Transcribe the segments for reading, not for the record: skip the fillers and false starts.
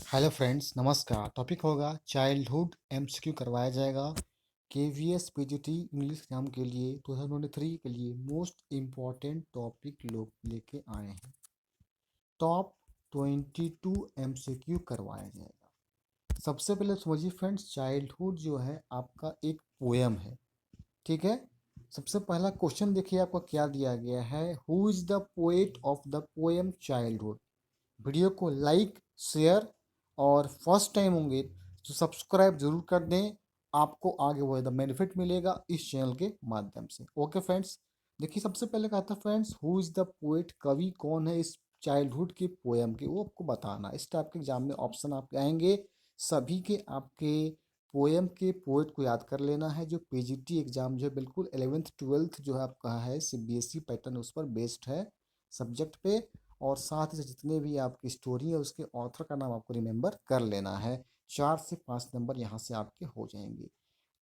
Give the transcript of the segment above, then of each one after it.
Hello friends, नमस्कार। Topic होगा childhood MCQ करवाया जाएगा केवीएस पीजीटी इंग्लिश एग्जाम के लिए 2023 के लिए मोस्ट इम्पॉर्टेंट टॉपिक लोग लेके आए हैं। टॉप 22 एमसीक्यू करवाया जाएगा। सबसे पहले समझिए फ्रेंड्स, चाइल्डहुड जो है आपका एक पोएम है, ठीक है। सबसे पहला क्वेश्चन देखिए आपका क्या दिया गया है, who is the poet of the poem childhood. Video को लाइक, शेयर और फर्स्ट टाइम होंगे तो सब्सक्राइब जरूर कर दें। आपको आगे वो बेनिफिट मिलेगा इस चैनल के माध्यम से। ओके फ्रेंड्स, देखिए सबसे पहले कहा था friends, who is the poet, कवि कौन है इस चाइल्डहुड के पोएम के, वो आपको बताना। इस टाइप के एग्जाम में ऑप्शन आपके आएंगे, सभी के आपके पोएम के पोएट को याद कर लेना है। जो पीजीटी एग्जाम जो है बिल्कुल 11th 12th जो है आपका है सीबीएसई पैटर्न उस पर बेस्ड है सब्जेक्ट पे। और साथ ही जितने भी आपकी स्टोरी है उसके ऑथर का नाम आपको रिमेंबर कर लेना है। 4 से 5 नंबर यहाँ से आपके हो जाएंगे।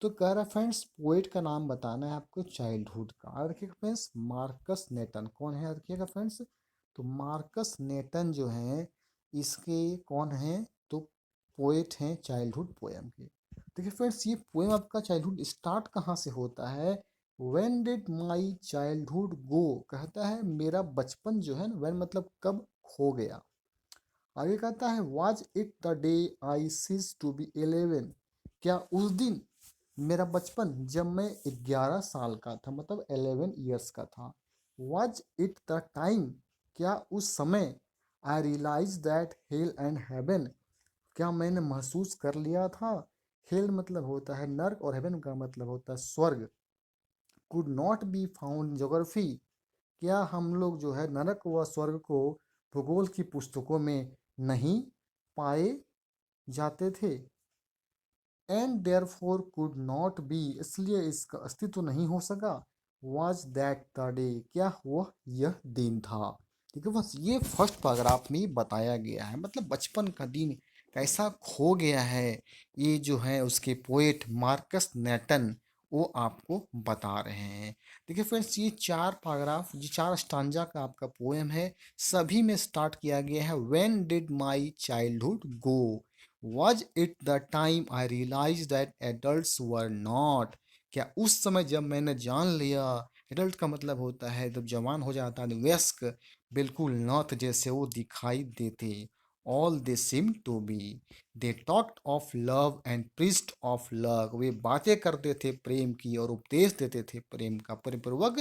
तो कह रहा फ्रेंड्स, पोएट का नाम बताना है आपको चाइल्डहुड का। याद रखिएगा फ्रेंड्स, मार्कस नेटन कौन है, याद रखिएगा फ्रेंड्स। तो मार्कस नेटन जो है इसके कौन है, तो पोएट हैं चाइल्डहुड पोएम के। देखिए फ्रेंड्स, ये पोएम आपका चाइल्डहुड स्टार्ट कहाँ से होता है। व्हेन डिड माई चाइल्डहुड गो, कहता है मेरा बचपन जो है ना, व्हेन मतलब कब खो गया। आगे कहता है was it the day I cease to be 11, क्या उस दिन मेरा बचपन जब मैं 11 साल का था, मतलब 11 ईयर्स का था। वाज इट द टाइम, क्या उस समय। I realise that hell and heaven, क्या मैंने महसूस कर लिया था। हेल मतलब होता है नर्क और हेवन का मतलब होता है स्वर्ग। Could not be found geography, क्या हम लोग जो है नरक व स्वर्ग को भूगोल की पुस्तकों में नहीं पाए जाते थे। And there for could not be, इसलिए इसका अस्तित्व नहीं हो सका। वॉज दैट द डे, क्या वह यह दिन था। ठीक है, बस ये फर्स्ट पैराग्राफ में बताया गया है, मतलब बचपन का दिन कैसा खो गया है। ये जो है उसके पोएट मार्कस नेटन वो आपको बता रहे हैं। देखिए फ्रेंड्स, ये 4 पैराग्राफ, ये 4 स्टांजा का आपका पोएम है। सभी में स्टार्ट किया गया है when did my childhood go, was it the time I realise that adults were not, क्या उस समय जब मैंने जान लिया। एडल्ट का मतलब होता है जब जवान हो जाता है, वयस्क, बिल्कुल नॉट जैसे वो दिखाई देते। All they seem to be, they talked of love and priest of love, वे बातें करते थे प्रेम की और उपदेश देते थे प्रेम का, परिपूर्वक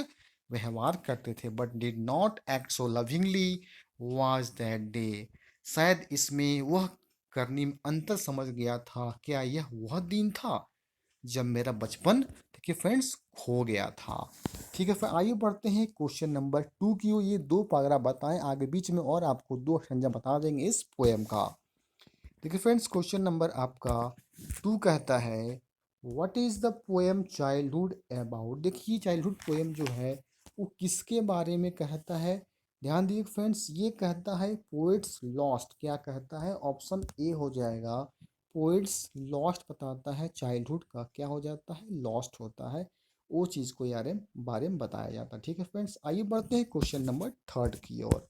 व्यवहार करते थे। But did not act so lovingly was that day, शायद इसमें वह करनी में अंतर समझ गया था। क्या यह वह दिन था जब मेरा बचपन, देखिए फ्रेंड्स, खो गया था। ठीक है, फिर आइए बढ़ते हैं क्वेश्चन नंबर 2 की ओर। ये 2 पैराग्राफ बताएं, आगे बीच में और आपको 2 संज्ञा बता देंगे इस पोएम का। देखिए फ्रेंड्स, क्वेश्चन नंबर आपका 2 कहता है what is the poem childhood about. देखिए चाइल्डहुड पोएम जो है वो किसके बारे में कहता है। ध्यान दीजिए फ्रेंड्स, ये कहता है पोएट्स लॉस्ट, क्या कहता है, ऑप्शन ए हो जाएगा। पोएट्स लॉस्ट बताता है, चाइल्डहुड का क्या हो जाता है, लॉस्ट होता है। वो चीज़ को यार बारे में बताया जाता है। ठीक है फ्रेंड्स, आइए बढ़ते हैं क्वेश्चन नंबर 3 की ओर।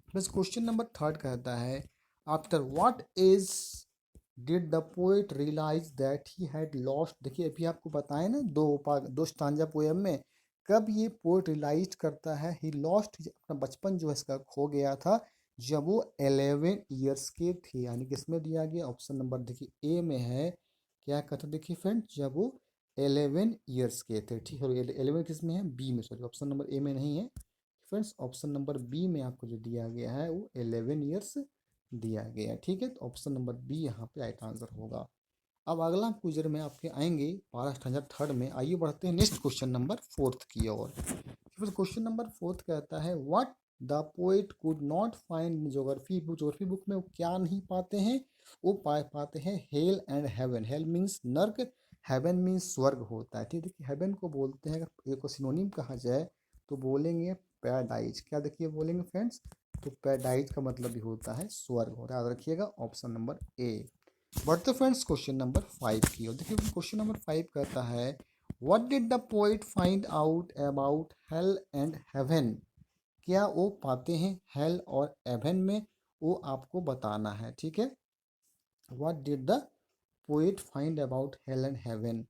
बस क्वेश्चन नंबर 3 कहता है after what age did the poet realise that he had lost. देखिए अभी आपको बताया ना, दो स्टांजा पोएम में, कब ये पोएट रियलाइज करता है ही लॉस्ट, अपना बचपन जो है इसका खो गया था जब वो 11 ईयर्स के थे। यानी कि इसमें दिया गया ऑप्शन नंबर देखिए ए में है, क्या कहता देखिए फ्रेंड, जब वो 11 ईयर्स के थे। ठीक है, 11 किस में है, बी में, सॉरी ऑप्शन नंबर ए में नहीं है फ्रेंड्स, ऑप्शन नंबर बी में आपको जो दिया गया है वो 11 ईयर्स दिया गया है। ठीक है, तो ऑप्शन नंबर बी यहाँ पे राइट आंसर होगा। अब अगला क्विजर में आपके आएंगे पारा स्टैंडर्ड 3 में। आइए बढ़ते हैं नेक्स्ट क्वेश्चन नंबर 4 की ओर। फिर क्वेश्चन नंबर 4 कहता है what the poet could not find geography book. Geography book में वो क्या नहीं पाते हैं, वो पाते हैं hello and haven. Hello means नर्क, हेवन मीन्स स्वर्ग होता है। ठीक है, हेवन को बोलते हैं, अगर एक सिनोनिम कहा जाए तो बोलेंगे पैराडाइज। क्या देखिए बोलेंगे फ्रेंड्स, तो पैराडाइज का मतलब भी होता है स्वर्ग होता है। याद रखिएगा ऑप्शन नंबर ए। बढ़ते फ्रेंड्स क्वेश्चन नंबर 5 की ओर। देखिए क्वेश्चन नंबर 5 कहता है what did the poet find out about hello and heaven, क्या वो पाते हैं हेल और हेवन में, वो आपको बताना है। ठीक है, what did the poet find about hello and haven.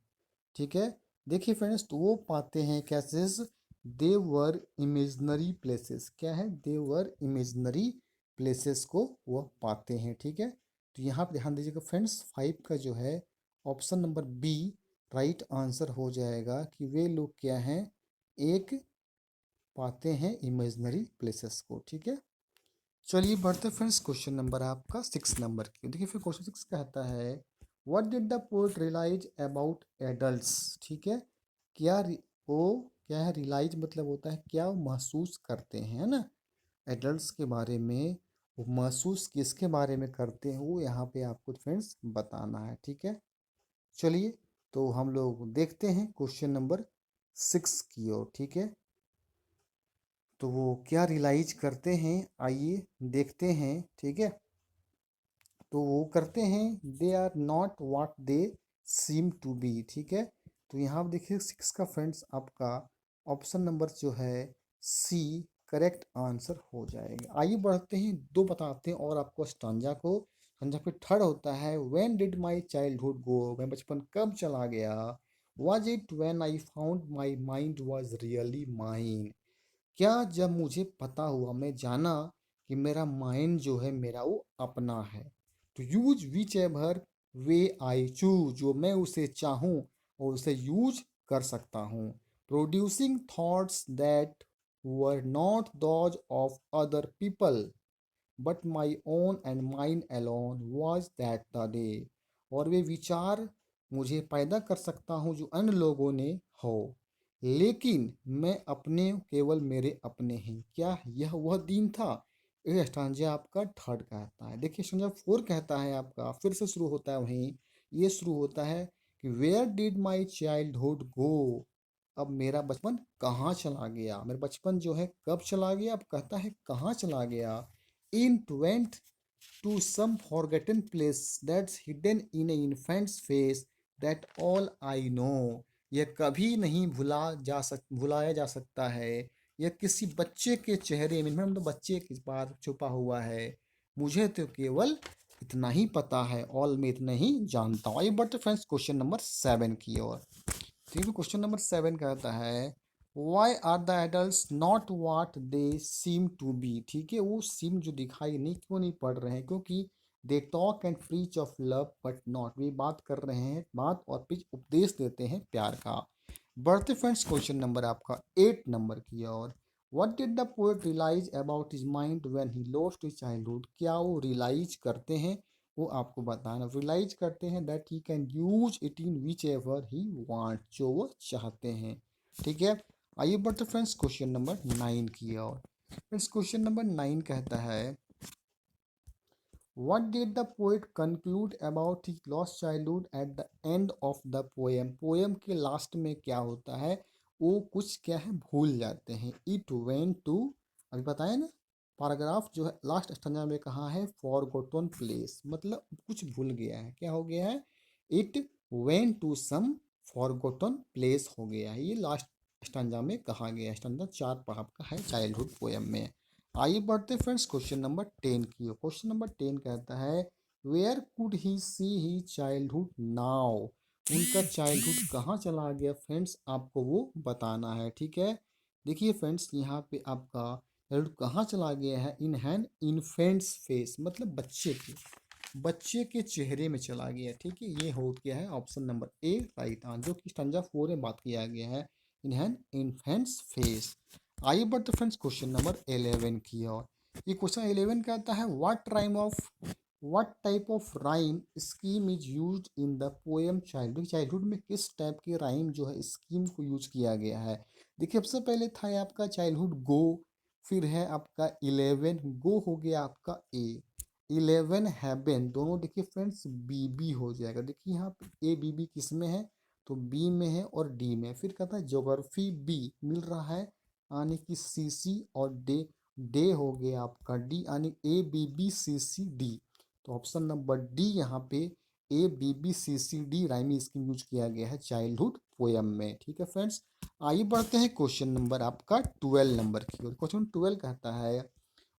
ठीक है, देखिए फ्रेंड्स, तो वो पाते हैं कैसे, दे वर इमेजनरी प्लेसेस, क्या है, दे वर इमेजनरी प्लेसेस को वो पाते हैं। ठीक है, तो यहाँ पे ध्यान दीजिएगा फ्रेंड्स, 5 का जो है option number B right answer हो जाएगा कि वे लोग क्या हैं, एक पाते हैं इमेजनरी प्लेसेस को। ठीक है, चलिए बढ़ते फ्रेंड्स क्वेश्चन नंबर आपका 6 नंबर की। देखिए फिर क्वेश्चन 6 कहता है what did the poet realise about adults. ठीक है, वो क्या है, रियलाइज मतलब होता है क्या, वो महसूस करते हैं, है ना, एडल्ट्स के बारे में, वो महसूस किसके बारे में करते हैं, वो यहाँ पे आपको फ्रेंड्स बताना है। ठीक है, चलिए तो हम लोग देखते हैं क्वेश्चन नंबर 6 की ओर। ठीक है, तो वो क्या रियलाइज करते हैं, आइए देखते हैं। ठीक है, तो वो करते हैं, they are not what they seem to be. ठीक है, तो यहाँ आप देखिए 6 का फ्रेंड्स आपका ऑप्शन नंबर जो है सी करेक्ट आंसर हो जाएगा। आइए बढ़ते हैं, दो बताते हैं और आपको स्टांजा को। स्टांजा फिर थर्ड होता है व्हेन डिड माय चाइल्डहुड गो, मैं बचपन कब चला गया, was it when I found my mind was really mine, क्या जब मुझे पता हुआ, मैं जाना कि मेरा माइंड जो है मेरा वो अपना है। तो use which ever way I choose, जो मैं उसे चाहूँ और उसे यूज कर सकता हूँ। Producing thoughts that were not those of other people but my own and mine alone was that the day, और वे विचार मुझे पैदा कर सकता हूँ जो अन्य लोगों ने हो, लेकिन मैं अपने, केवल मेरे अपने हैं, क्या यह वह दिन था। ये स्टांजा आपका थर्ड कहता है। देखिए स्टांजा 4 कहता है आपका, फिर से शुरू होता है वहीं, ये शुरू होता है कि where did my childhood go, अब मेरा बचपन कहाँ चला गया, मेरा बचपन जो है कब चला गया, अब कहता है कहाँ चला गया। It went to some forgotten place that's hidden in an infant's face, that all I know, यह कभी नहीं भुलाया जा सकता है, यह किसी बच्चे के चेहरे में, मतलब बच्चे के पार छुपा हुआ है, मुझे तो केवल इतना ही पता है, ऑल मैं इतना ही जानता हूँ। आइए बढ़ते फ्रेंड्स क्वेश्चन नंबर 7 की ओर। ठीक है, क्वेश्चन नंबर 7 कहता है why are the adult not what they seem to be. ठीक है, वो सीम जो दिखाई नहीं, क्यों नहीं पड़ रहे हैं, क्योंकि they talk and preach of love but not, वे बात कर रहे हैं, बात और प्रीच उपदेश देते हैं प्यार का। बढ़ते फ्रेंड्स क्वेश्चन नंबर आपका 8 नंबर की ओर। What did the poet realise about his mind when he lost his childhood, क्या वो रियलाइज करते हैं, वो आपको बताना, रियलाइज करते हैं that he can use it in which ever he want, जो वो चाहते हैं। ठीक है, आइए बढ़ते फ्रेंड्स क्वेश्चन नंबर 9 की ओर। फ्रेंड्स क्वेश्चन नंबर 9 कहता है what did the poet conclude about his lost childhood at the end of the poem, poem के लास्ट में क्या होता है, वो कुछ क्या है भूल जाते हैं। इट वेंट टू, अभी बताया ना, पैराग्राफ जो है लास्ट स्टैंजा में कहाँ है, फॉरगॉटन प्लेस, मतलब कुछ भूल गया है, क्या हो गया है, it went to some forgotten place हो गया है, ये लास्ट स्टैंजा में कहा गया है। स्टैंजा 4 पढ़ा का है चाइल्डहुड पोएम में। आइए बढ़ते फ्रेंड्स क्वेश्चन नंबर 10 की ओर। क्वेश्चन नंबर 10 कहता है where could he see he childhood now, उनका चाइल्डहुड कहाँ चला गया फ्रेंड्स, आपको वो बताना है। ठीक है, देखिए फ्रेंड्स यहाँ पे आपका चाइल्डहुड कहाँ चला गया है, इन हैन इन्फेंट्स फेस, मतलब बच्चे के चेहरे में चला गया। ठीक है, ये हो गया है option number A right answer, जो कि स्टैंजा 4 में बात किया गया है, इन हैन इन्फेंट्स फेस। आइए बढ़ते फ्रेंड्स क्वेश्चन नंबर 11 की ओर। ये क्वेश्चन 11 कहता है what type of rhyme scheme is used in the poem childhood, childhood में किस टाइप के राइम जो है स्कीम को यूज किया गया है। देखिए सबसे पहले था आपका चाइल्डहुड गो, फिर है आपका 11 गो हो गया आपका ए, 11 हैबन, दोनों देखिए फ्रेंड्स बी बी हो जाएगा। देखिए यहाँ पे ए बी बी किस में है, तो बी में है और डी में। फिर कहता है ज्योग्राफी बी मिल रहा है, यानी कि सी सी और डे, डे हो गया आपका डी, यानी A B B C C D. तो ऑप्शन नंबर डी यहाँ पे A B B C C D rhyme scheme use किया गया है चाइल्डहुड पोएम में। ठीक है फ्रेंड्स, आइए बढ़ते हैं क्वेश्चन नंबर आपका 12 नंबर की ओर। क्वेश्चन 12 कहता है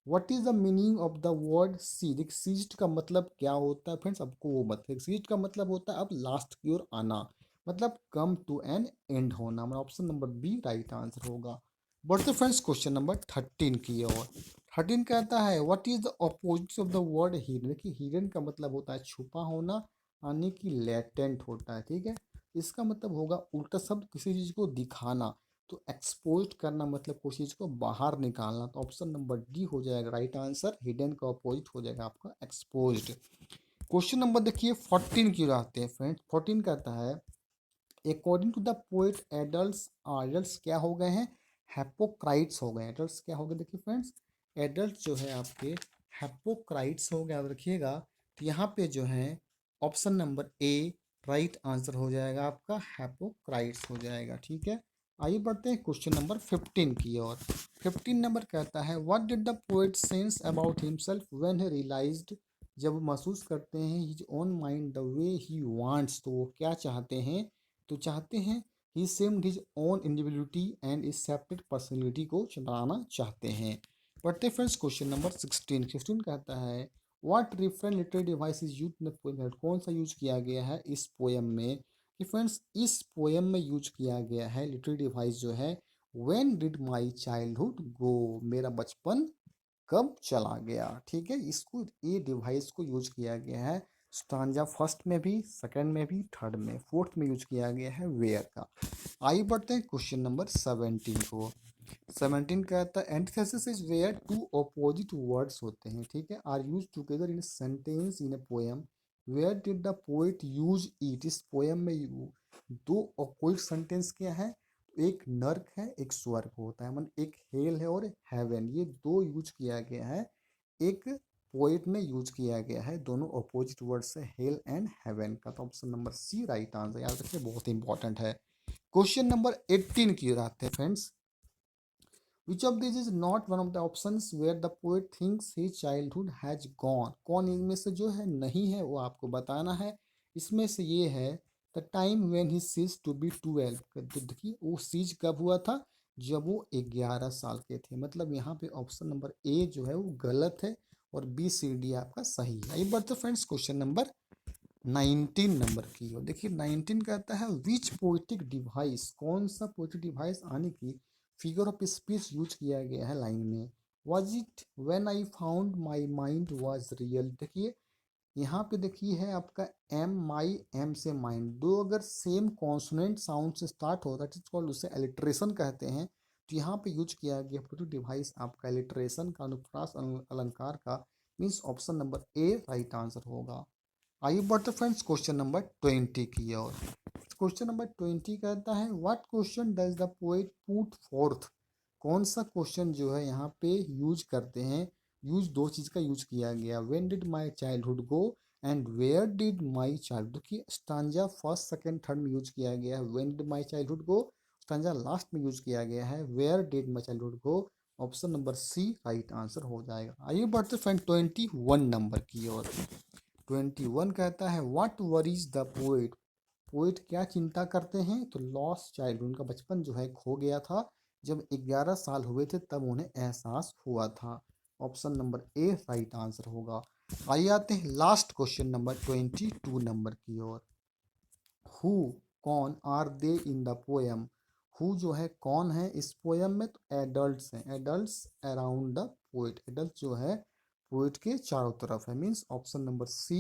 what is the meaning of the word cease? एक सीज्ड का मतलब क्या होता है फ्रेंड्स, आपको वो बताइए। सीज्ड का मतलब होता है अब लास्ट की ओर आना, मतलब कम टू एन एंड होना। हमारा option number B right answer होगा। बढ़ते फ्रेंड्स क्वेश्चन नंबर 13 की ओर। 13 कहता है what is the opposite of the word hidden? देखिए हिडन का मतलब होता है छुपा होना, यानी कि लेटेंट होता है, ठीक है। इसका मतलब होगा उल्टा शब्द किसी चीज को दिखाना, तो एक्सपोज करना मतलब कोई चीज को बाहर निकालना। तो ऑप्शन नंबर डी हो जाएगा राइट आंसर। हिडन का अपोजिट हो जाएगा आपका एक्सपोज्ड। क्वेश्चन नंबर देखिए 14 की आते हैं फ्रेंड्स। 14 कहता है according to the poet adults, adults क्या हो गए हैं? हैपोक्राइट्स हो गए। एडल्ट्स क्या हो गए देखिए फ्रेंड्स, एडल्ट जो है आपके हैपोक्राइट्स हो गया। रखिएगा तो यहाँ पे जो है option number A right answer हो जाएगा आपका, हैपोक्राइट्स हो जाएगा, ठीक है। आइए बढ़ते हैं क्वेश्चन नंबर 15 की ओर। 15 नंबर कहता है what did the poet sense about himself when he realised? जब वो महसूस करते हैं his own mind the way he wants, तो वो क्या चाहते हैं? तो चाहते हैं he seemed his own individuality and is separate personality को चलाना चाहते हैं। पढ़ते फ्रेंड्स क्वेश्चन नंबर 16। 16 कहता है what different literary device is use in the poem? कौन सा यूज किया गया है इस पोएम में? कि फ्रेंड्स इस पोएम में यूज किया गया है लिटरेरी डिवाइस जो है व्हेन डिड माई चाइल्डहुड गो? मेरा बचपन कब चला गया, ठीक है। इसको ये डिवाइस को यूज किया गया है स्टांजा फर्स्ट में भी, सेकंड में भी, थर्ड में, फोर्थ में यूज किया गया है वेयर का। आइए बढ़ते हैं क्वेश्चन नंबर 17 को। 17 कहता है antithesis is where two opposite words होते हैं, ठीक है, are use together in sentence in a poem. Where did the poet use it? इस पोएम में दो अपोजिट सेंटेंस क्या है? एक नर्क है, एक स्वर्ग होता है, मतलब एक हेल है और हेवन, ये दो यूज किया गया है। एक पोएट ने यूज किया गया है, दोनों अपोजिट वर्ड से, हेल एंड हेवन का। तो option number C right answer, याद रखिए बहुत इंपॉर्टेंट है। क्वेश्चन नंबर 18 की आते हैं friends. Which of this is not one of the options where the poet thinks his childhood has gone? कौन इनमें से जो है नहीं है वो आपको बताना है। इसमें से ये है the time when he cease to be 12। तो देखिए वो सीज कब हुआ था? जब वो 11 साल के थे। मतलब यहाँ पे ऑप्शन नंबर ए जो है वो गलत है और बी सी डी आपका सही है। ये बढ़ते फ्रेंड्स क्वेश्चन नंबर 19 नंबर की हो। देखिए 19 कहता है विच पोइटिक डिवाइस, कौन सा पोइटिक डिवाइस आने की फिगर ऑफ स्पीच यूज किया गया है लाइन में? Was it when I found my mind was real? देखिए यहाँ पे देखिए है आपका एम, माई, एम से माइंड, दो अगर सेम कॉन्सोनेंट साउंड से स्टार्ट हो दैट इज कॉल्ड, उसे एलिट्रेशन कहते हैं। तो यहाँ पे यूज किया गया पोइटिक डिवाइस आपका एलिट्रेशन का, अनुप्रास अलंकार का, means option number A right answer होगा। आइए बढ़ते फ्रेंड्स क्वेश्चन नंबर 20 की ओर। क्वेश्चन नंबर 20 कहता है what question does the poet put fourth? कौन सा क्वेश्चन जो है यहाँ पे यूज करते हैं? यूज दो चीज का यूज किया गया, when did my childhood go and where did my child. देखिए स्टांजा फर्स्ट सेकंड थर्ड में यूज किया गया है when did my childhood go, stanza last में यूज किया गया है where did my childhood go. Option number C right answer हो जाएगा। आइए बढ़ते फ्रेंड 21 नंबर की ओर। 21 कहता है what worries the poet? Poet क्या चिंता करते हैं? तो लॉस्ट चाइल्ड, उनका बचपन जो है खो गया था, जब 11 साल हुए थे तब उन्हें एहसास हुआ था। Option number A right answer होगा। आइए आते हैं लास्ट क्वेश्चन नंबर 22 नंबर की ओर। हु, कौन, are they in the poem? Who जो है कौन है इस पोएम में? तो एडल्ट्स हैं, adults around the poet, adult जो है पोएट के चारों तरफ है, means option number C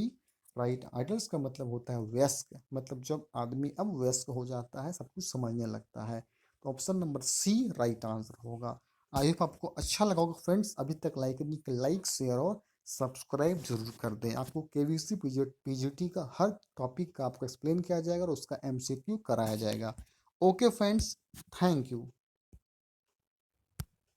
right. Adults का मतलब होता है वयस्क, मतलब जब आदमी अब वयस्क हो जाता है, सब कुछ समझने लगता है। तो option number C right answer होगा। आई होप आपको अच्छा लगा होगा फ्रेंड्स। अभी तक लाइक शेयर और सब्सक्राइब जरूर कर दें। आपको केवीसी पीजीटी का हर टॉपिक का आपको एक्सप्लेन किया जाएगा और उसका एमसीक्यू कराया जाएगा। Okay friends, thank you.